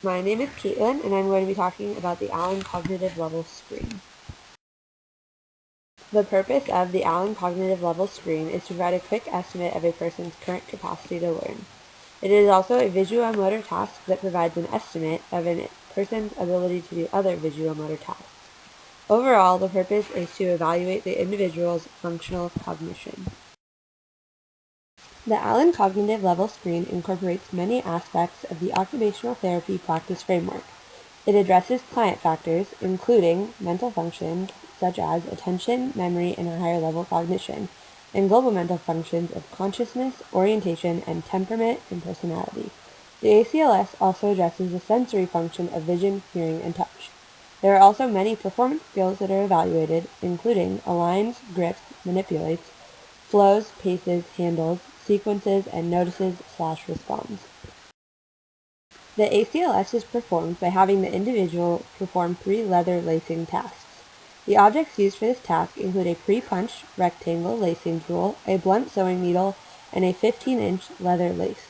My name is Caitlin, and I'm going to be talking about the Allen Cognitive Level Screen. The purpose of the Allen Cognitive Level Screen is to provide a quick estimate of a person's current capacity to learn. It is also a visuomotor task that provides an estimate of a person's ability to do other visuomotor tasks. Overall, the purpose is to evaluate the individual's functional cognition. The Allen Cognitive Level Screen incorporates many aspects of the occupational therapy practice framework. It addresses client factors, including mental functions such as attention, memory, and a higher level cognition, and global mental functions of consciousness, orientation, and temperament and personality. The ACLS also addresses the sensory function of vision, hearing, and touch. There are also many performance skills that are evaluated, including aligns, grips, manipulates, flows, paces, handles, sequences, and notices/responds. The ACLS is performed by having the individual perform 3 leather lacing tasks. The objects used for this task include a pre-punched rectangle lacing tool, a blunt sewing needle, and a 15-inch leather lace.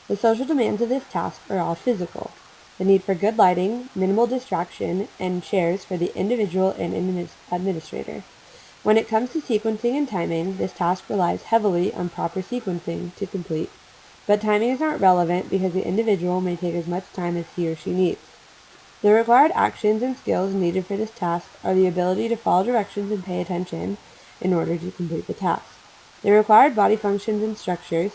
The social demands of this task are all physical. The need for good lighting, minimal distraction, and chairs for the individual and administrator. When it comes to sequencing and timing, this task relies heavily on proper sequencing to complete, but timing is not relevant because the individual may take as much time as he or she needs. The required actions and skills needed for this task are the ability to follow directions and pay attention in order to complete the task. The required body functions and structures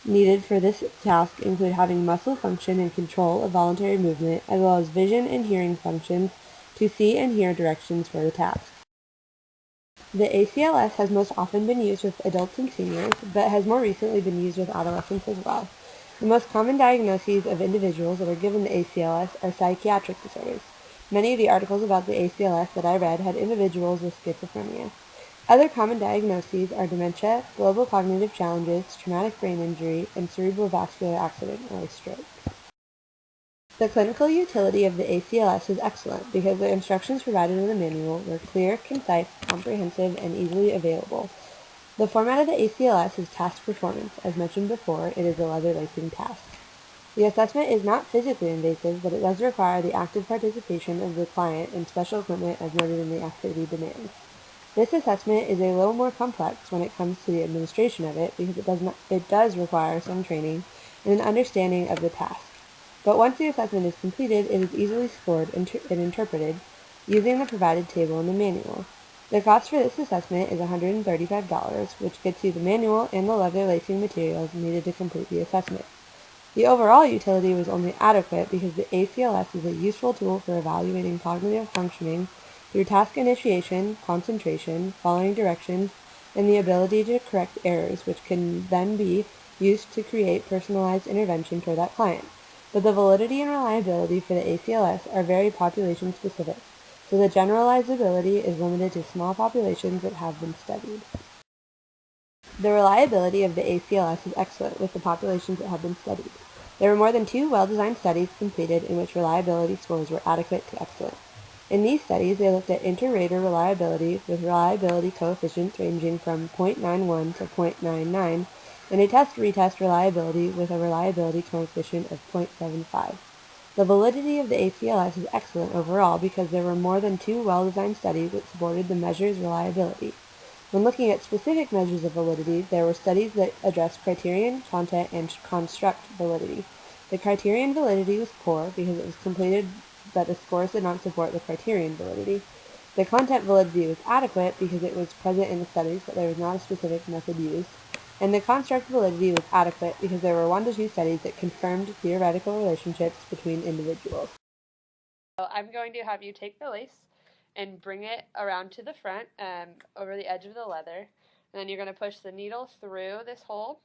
needed for this task include having muscle function and control of voluntary movement, as well as vision and hearing functions to see and hear directions for the task. The ACLS has most often been used with adults and seniors, but has more recently been used with adolescents as well. The most common diagnoses of individuals that are given the ACLS are psychiatric disorders. Many of the articles about the ACLS that I read had individuals with schizophrenia. Other common diagnoses are dementia, global cognitive challenges, traumatic brain injury, and cerebrovascular accident or a stroke. The clinical utility of the ACLS is excellent because the instructions provided in the manual were clear, concise, comprehensive, and easily available. The format of the ACLS is task performance. As mentioned before, it is a leather lacing task. The assessment is not physically invasive, but it does require the active participation of the client and special equipment as noted in the activity demands. This assessment is a little more complex when it comes to the administration of it because it does require some training and an understanding of the task. But once the assessment is completed, it is easily scored and interpreted using the provided table in the manual. The cost for this assessment is $135, which gets you the manual and the leather lacing materials needed to complete the assessment. The overall utility was only adequate because the ACLS is a useful tool for evaluating cognitive functioning through task initiation, concentration, following directions, and the ability to correct errors, which can then be used to create personalized intervention for that client. But the validity and reliability for the ACLS are very population specific, so the generalizability is limited to small populations that have been studied. The reliability of the ACLS is excellent with the populations that have been studied. There were more than 2 well-designed studies completed in which reliability scores were adequate to excellent. In these studies, they looked at inter-rater reliability with reliability coefficients ranging from 0.91 to 0.99, and a test-retest reliability with a reliability coefficient of 0.75. The validity of the ACLS is excellent overall because there were more than 2 well-designed studies that supported the measure's reliability. When looking at specific measures of validity, there were studies that addressed criterion, content, and construct validity. The criterion validity was poor because it was completed, but the scores did not support the criterion validity. The content validity was adequate because it was present in the studies, but there was not a specific method used. And the construct validity was adequate because there were 1 to 2 studies that confirmed theoretical relationships between individuals. So I'm going to have you take the lace and bring it around to the front over the edge of the leather. And then you're going to push the needle through this hole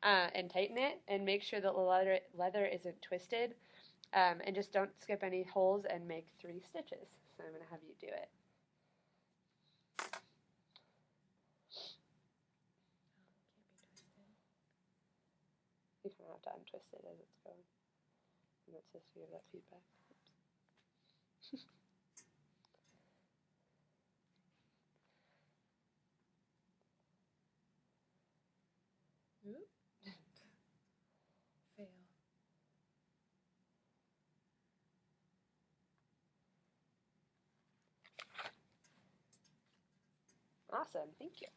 and tighten it and make sure that the leather isn't twisted. And just don't skip any holes and make 3 stitches. So I'm going to have you do it. You kind of have to untwist it as it's going. And that's supposed to give that feedback. Oop. Fail. Awesome. Thank you.